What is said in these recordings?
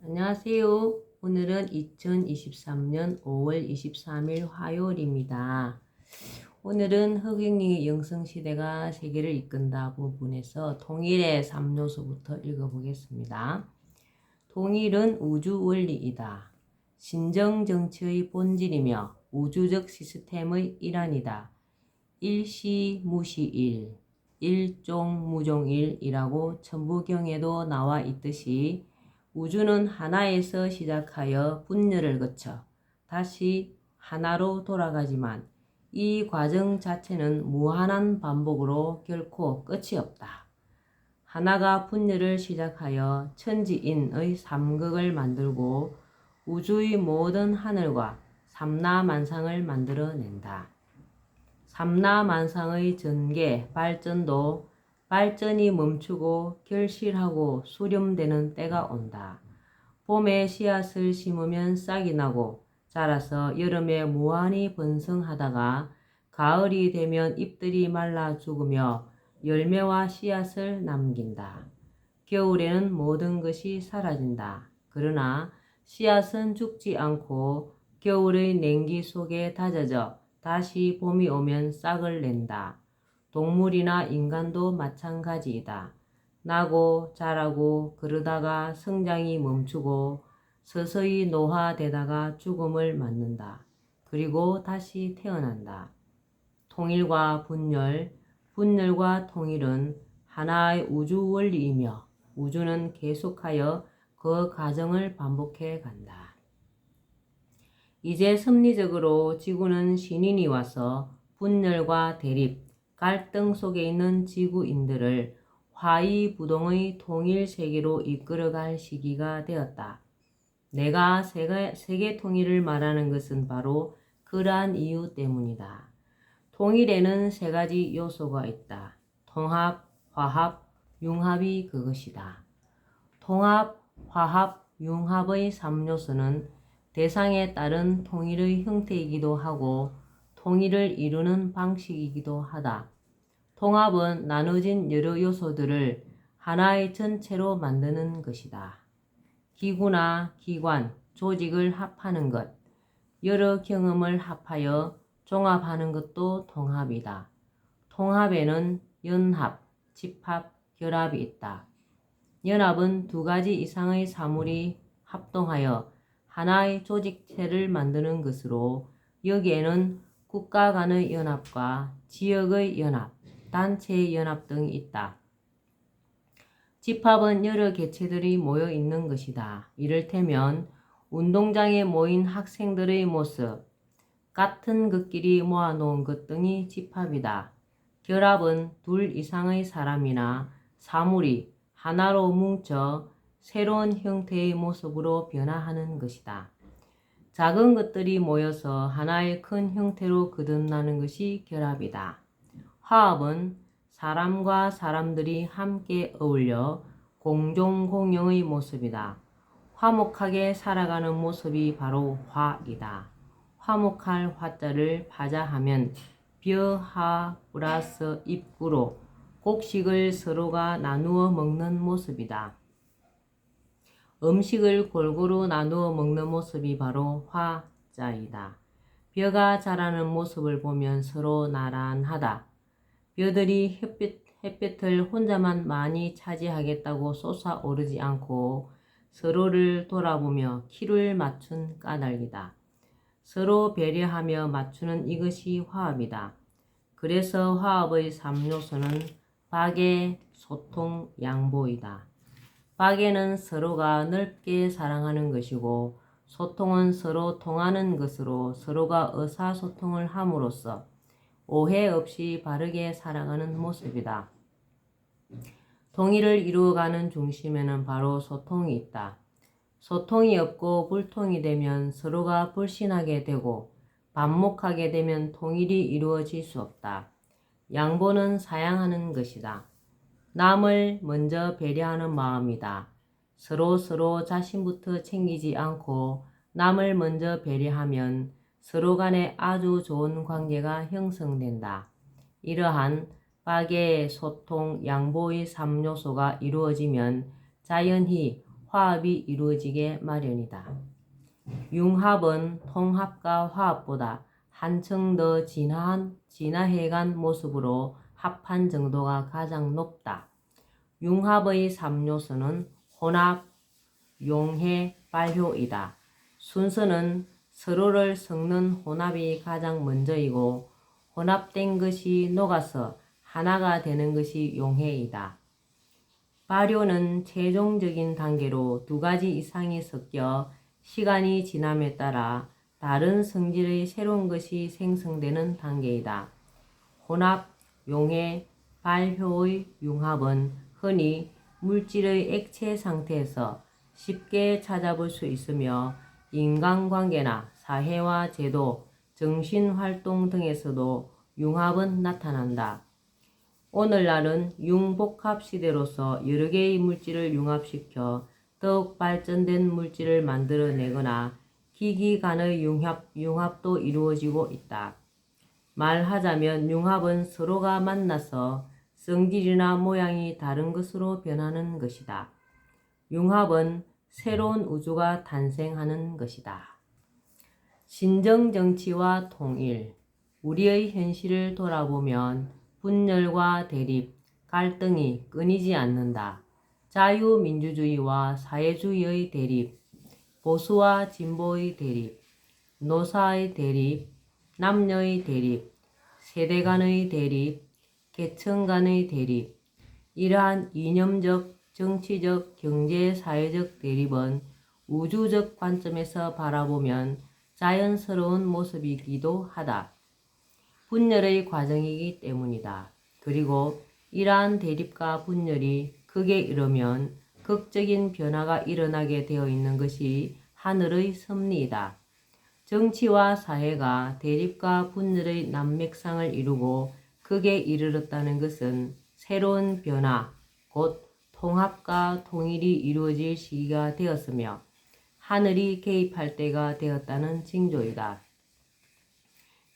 안녕하세요. 오늘은 2023년 5월 23일 화요일입니다. 오늘은 허경영의 영성시대가 세계를 이끈다 부분에서 통일의 3요소부터 읽어보겠습니다. 통일은 우주원리이다. 신정정치의 본질이며 우주적 시스템의 일환이다. 일시무시일, 일종무종일이라고 천부경에도 나와 있듯이 우주는 하나에서 시작하여 분열을 거쳐 다시 하나로 돌아가지만 이 과정 자체는 무한한 반복으로 결코 끝이 없다. 하나가 분열을 시작하여 천지인의 삼극을 만들고 우주의 모든 하늘과 삼라만상을 만들어낸다. 삼라만상의 전개, 발전도 발전이 멈추고 결실하고 수렴되는 때가 온다. 봄에 씨앗을 심으면 싹이 나고 자라서 여름에 무한히 번성하다가 가을이 되면 잎들이 말라 죽으며 열매와 씨앗을 남긴다. 겨울에는 모든 것이 사라진다. 그러나 씨앗은 죽지 않고 겨울의 냉기 속에 다져져 다시 봄이 오면 싹을 낸다. 동물이나 인간도 마찬가지이다. 나고 자라고 그러다가 성장이 멈추고 서서히 노화되다가 죽음을 맞는다. 그리고 다시 태어난다. 통일과 분열, 분열과 통일은 하나의 우주 원리이며 우주는 계속하여 그 과정을 반복해 간다. 이제 섭리적으로 지구는 신인이 와서 분열과 대립, 갈등 속에 있는 지구인들을 화이부동의 통일 세계로 이끌어갈 시기가 되었다. 내가 세계 통일을 말하는 것은 바로 그러한 이유 때문이다. 통일에는 세 가지 요소가 있다. 통합, 화합, 융합이 그것이다. 통합, 화합, 융합의 3요소는 대상에 따른 통일의 형태이기도 하고 통일을 이루는 방식이기도 하다. 통합은 나눠진 여러 요소들을 하나의 전체로 만드는 것이다. 기구나 기관, 조직을 합하는 것, 여러 경험을 합하여 종합하는 것도 통합이다. 통합에는 연합, 집합, 결합이 있다. 연합은 두 가지 이상의 사물이 합동하여 하나의 조직체를 만드는 것으로 여기에는 국가 간의 연합과 지역의 연합, 단체의 연합 등이 있다. 집합은 여러 개체들이 모여 있는 것이다. 이를테면 운동장에 모인 학생들의 모습, 같은 것끼리 모아놓은 것 등이 집합이다. 결합은 둘 이상의 사람이나 사물이 하나로 뭉쳐 새로운 형태의 모습으로 변화하는 것이다. 작은 것들이 모여서 하나의 큰 형태로 거듭나는 것이 결합이다. 화합은 사람과 사람들이 함께 어울려 공존공영의 모습이다. 화목하게 살아가는 모습이 바로 화이다. 화목할 화자를 파자하면 벼하 플러스 입구로 곡식을 서로가 나누어 먹는 모습이다. 음식을 골고루 나누어 먹는 모습이 바로 화자이다. 벼가 자라는 모습을 보면 서로 나란하다. 벼들이 햇볕을 혼자만 많이 차지하겠다고 솟아오르지 않고 서로를 돌아보며 키를 맞춘 까닭이다. 서로 배려하며 맞추는 이것이 화합이다. 그래서 화합의 3요소는 박애, 소통, 양보이다. 박애는 서로가 넓게 사랑하는 것이고 소통은 서로 통하는 것으로 서로가 의사소통을 함으로써 오해 없이 바르게 살아가는 모습이다. 통일을 이루어가는 중심에는 바로 소통이 있다. 소통이 없고 불통이 되면 서로가 불신하게 되고 반목하게 되면 통일이 이루어질 수 없다. 양보는 사양하는 것이다. 남을 먼저 배려하는 마음이다. 서로 자신부터 챙기지 않고 남을 먼저 배려하면 서로 간에 아주 좋은 관계가 형성된다. 이러한 박애, 소통, 양보의 3요소가 이루어지면 자연히 화합이 이루어지게 마련이다. 융합은 통합과 화합보다 한층 더 진화해간 모습으로 합한 정도가 가장 높다. 융합의 3요소는 혼합, 용해, 발효이다. 순서는 서로를 섞는 혼합이 가장 먼저이고 혼합된 것이 녹아서 하나가 되는 것이 용해이다. 발효는 최종적인 단계로 2가지 이상이 섞여 시간이 지남에 따라 다른 성질의 새로운 것이 생성되는 단계이다. 혼합, 용해, 발효의 융합은 흔히 물질의 액체 상태에서 쉽게 찾아볼 수 있으며 인간관계나 사회와 제도, 정신활동 등에서도 융합은 나타난다. 오늘날은 융복합 시대로서 여러 개의 물질을 융합시켜 더욱 발전된 물질을 만들어내거나 기기 간의 융합도 이루어지고 있다. 말하자면 융합은 서로가 만나서 성질이나 모양이 다른 것으로 변하는 것이다. 융합은 새로운 우주가 탄생하는 것이다. 신정정치와 통일. 우리의 현실을 돌아보면 분열과 대립, 갈등이 끊이지 않는다. 자유민주주의와 사회주의의 대립, 보수와 진보의 대립, 노사의 대립, 남녀의 대립, 세대 간의 대립, 계층 간의 대립. 이러한 이념적, 정치적, 경제, 사회적 대립은 우주적 관점에서 바라보면 자연스러운 모습이기도 하다. 분열의 과정이기 때문이다. 그리고 이러한 대립과 분열이 극에 이르면 극적인 변화가 일어나게 되어 있는 것이 하늘의 섭리이다. 정치와 사회가 대립과 분열의 난맥상을 이루고 극에 이르렀다는 것은 새로운 변화, 곧 통합과 통일이 이루어질 시기가 되었으며 하늘이 개입할 때가 되었다는 징조이다.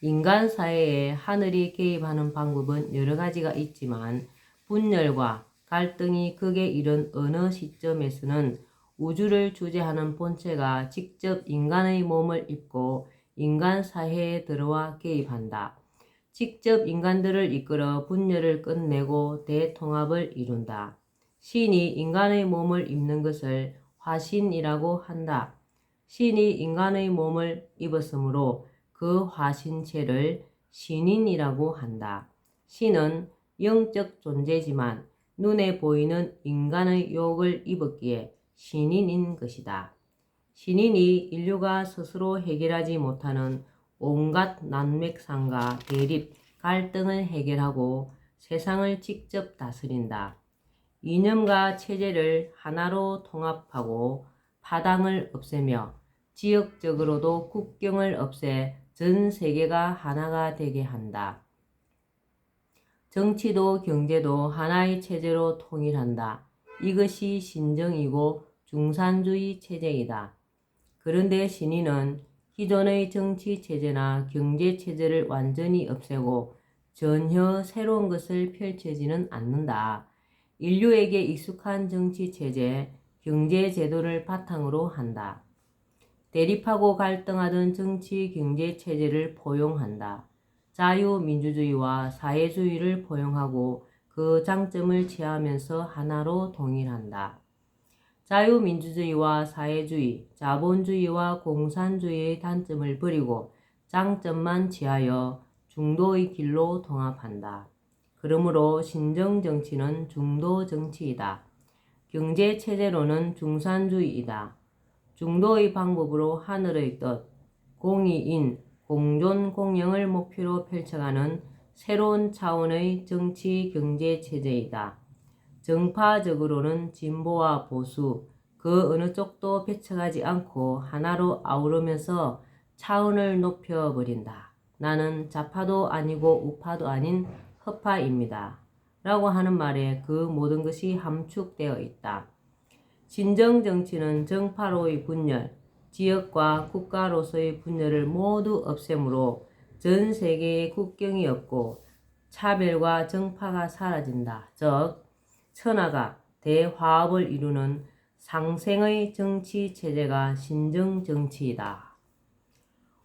인간 사회에 하늘이 개입하는 방법은 여러 가지가 있지만 분열과 갈등이 극에 이른 어느 시점에서는 우주를 주재하는 본체가 직접 인간의 몸을 입고 인간 사회에 들어와 개입한다. 직접 인간들을 이끌어 분열을 끝내고 대통합을 이룬다. 신이 인간의 몸을 입는 것을 화신이라고 한다. 신이 인간의 몸을 입었으므로 그 화신체를 신인이라고 한다. 신은 영적 존재지만 눈에 보이는 인간의 욕을 입었기에 신인인 것이다. 신인이 인류가 스스로 해결하지 못하는 온갖 난맥상과 대립, 갈등을 해결하고 세상을 직접 다스린다. 이념과 체제를 하나로 통합하고 파당을 없애며 지역적으로도 국경을 없애 전 세계가 하나가 되게 한다. 정치도 경제도 하나의 체제로 통일한다. 이것이 신정이고 중산주의 체제이다. 그런데 신인은 기존의 정치 체제나 경제 체제를 완전히 없애고 전혀 새로운 것을 펼쳐지는 않는다. 인류에게 익숙한 정치 체제, 경제 제도를 바탕으로 한다. 대립하고 갈등하던 정치 경제 체제를 포용한다. 자유민주주의와 사회주의를 포용하고 그 장점을 취하면서 하나로 통일한다. 자유민주주의와 사회주의, 자본주의와 공산주의의 단점을 버리고 장점만 취하여 중도의 길로 통합한다. 그러므로 신정정치는 중도정치이다. 경제체제로는 중산주의이다. 중도의 방법으로 하늘의 뜻, 공의인, 공존 공영을 목표로 펼쳐가는 새로운 차원의 정치 경제 체제이다. 정파적으로는 진보와 보수, 그 어느 쪽도 배척하지 않고 하나로 아우르면서 차원을 높여버린다. 나는 좌파도 아니고 우파도 아닌 허파입니다. 라고 하는 말에 그 모든 것이 함축되어 있다. 진정정치는 정파로의 분열, 지역과 국가로서의 분열을 모두 없애므로 전 세계에 국경이 없고 차별과 정파가 사라진다. 즉, 천하가 대화합을 이루는 상생의 정치 체제가 신정 정치이다.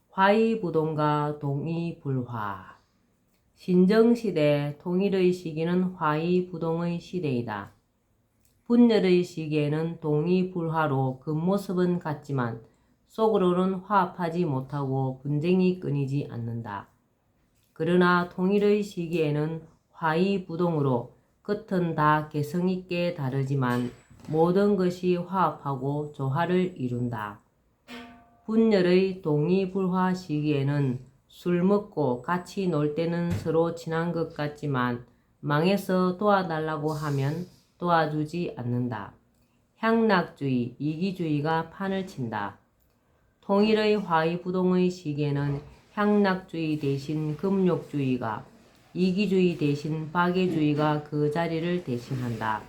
화의부동과 동의불화. 신정시대 통일의 시기는 화의부동의 시대이다. 분열의 시기에는 동의불화로 겉모습은 같지만 속으로는 화합하지 못하고 분쟁이 끊이지 않는다. 그러나 통일의 시기에는 화의부동으로 겉은 다 개성있게 다르지만 모든 것이 화합하고 조화를 이룬다. 분열의 동의불화 시기에는 술 먹고 같이 놀 때는 서로 친한 것 같지만 망해서 도와달라고 하면 도와주지 않는다. 향락주의, 이기주의가 판을 친다. 통일의 화의부동의 시기에는 향락주의 대신 금욕주의가, 이기주의 대신 박애주의가 그 자리를 대신한다.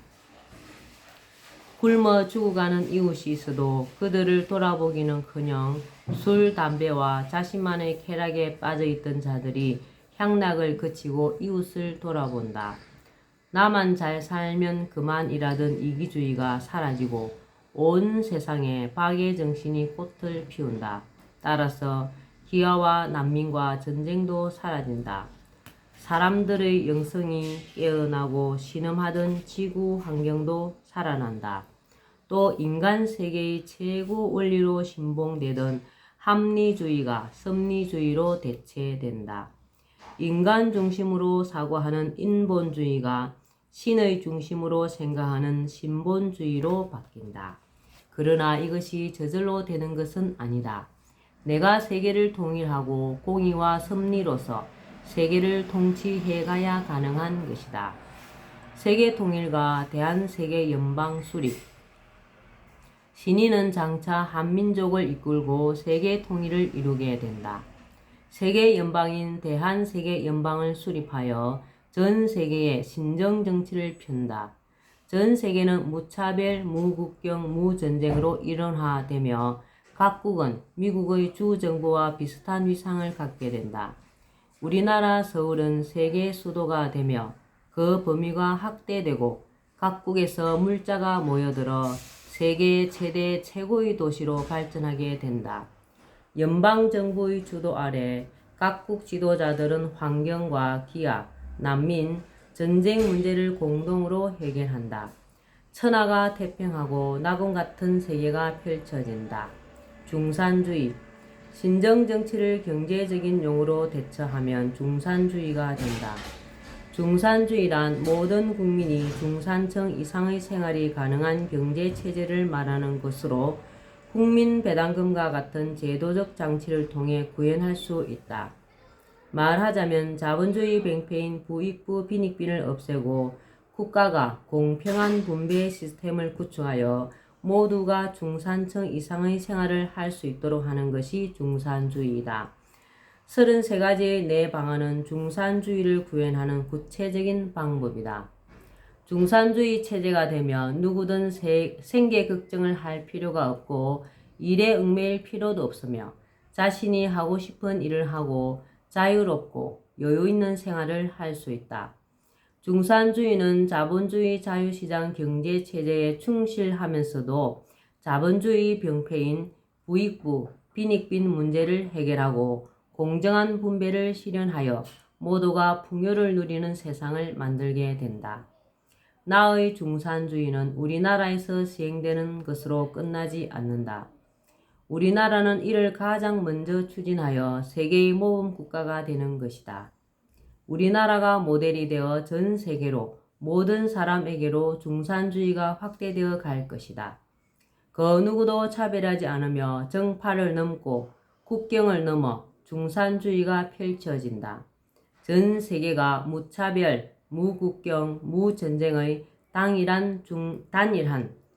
굶어 죽어가는 이웃이 있어도 그들을 돌아보기는커녕 술, 담배와 자신만의 쾌락에 빠져있던 자들이 향락을 그치고 이웃을 돌아본다. 나만 잘 살면 그만이라던 이기주의가 사라지고 온 세상에 박애 정신이 꽃을 피운다. 따라서 기아와 난민과 전쟁도 사라진다. 사람들의 영성이 깨어나고 신음하던 지구 환경도 살아난다. 또 인간 세계의 최고 원리로 신봉되던 합리주의가 섭리주의로 대체된다. 인간 중심으로 사고하는 인본주의가 신의 중심으로 생각하는 신본주의로 바뀐다. 그러나 이것이 저절로 되는 것은 아니다. 내가 세계를 통일하고 공의와 섭리로서 세계를 통치해가야 가능한 것이다. 세계 통일과 대한세계 연방 수립. 신인은 장차 한민족을 이끌고 세계 통일을 이루게 된다. 세계 연방인 대한세계 연방을 수립하여 전 세계에 신정 정치를 편다. 전 세계는 무차별, 무국경, 무전쟁으로 일원화되며 각국은 미국의 주정부와 비슷한 위상을 갖게 된다. 우리나라 서울은 세계 수도가 되며 그 범위가 확대되고 각국에서 물자가 모여들어 세계 최대 최고의 도시로 발전하게 된다. 연방정부의 주도 아래 각국 지도자들은 환경과 기아, 난민, 전쟁 문제를 공동으로 해결한다. 천하가 태평하고 낙원 같은 세계가 펼쳐진다. 중산주의. 신정정치를 경제적인 용어로 대처하면 중산주의가 된다. 중산주의란 모든 국민이 중산층 이상의 생활이 가능한 경제체제를 말하는 것으로 국민배당금과 같은 제도적 장치를 통해 구현할 수 있다. 말하자면 자본주의 뱅패인 부익부 빈익빈을 없애고 국가가 공평한 분배 시스템을 구축하여 모두가 중산층 이상의 생활을 할 수 있도록 하는 것이 중산주의이다. 33가지의 내 방안은 중산주의를 구현하는 구체적인 방법이다. 중산주의 체제가 되면 누구든 생계 걱정을 할 필요가 없고 일에 얽매일 필요도 없으며 자신이 하고 싶은 일을 하고 자유롭고 여유 있는 생활을 할 수 있다. 중산주의는 자본주의 자유시장 경제체제에 충실하면서도 자본주의 병폐인 부익부, 빈익빈 문제를 해결하고 공정한 분배를 실현하여 모두가 풍요를 누리는 세상을 만들게 된다. 나의 중산주의는 우리나라에서 시행되는 것으로 끝나지 않는다. 우리나라는 이를 가장 먼저 추진하여 세계의 모범 국가가 되는 것이다. 우리나라가 모델이 되어 전 세계로 모든 사람에게로 중산주의가 확대되어 갈 것이다. 그 누구도 차별하지 않으며 정파를 넘고 국경을 넘어 중산주의가 펼쳐진다. 전 세계가 무차별, 무국경, 무전쟁의 단일한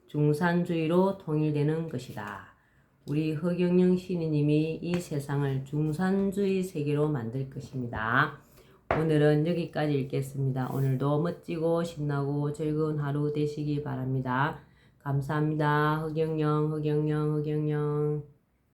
중산주의로 통일되는 것이다. 우리 허경영 시인님이 이 세상을 중산주의 세계로 만들 것입니다. 오늘은 여기까지 읽겠습니다. 오늘도 멋지고 신나고 즐거운 하루 되시기 바랍니다. 감사합니다. 허경영.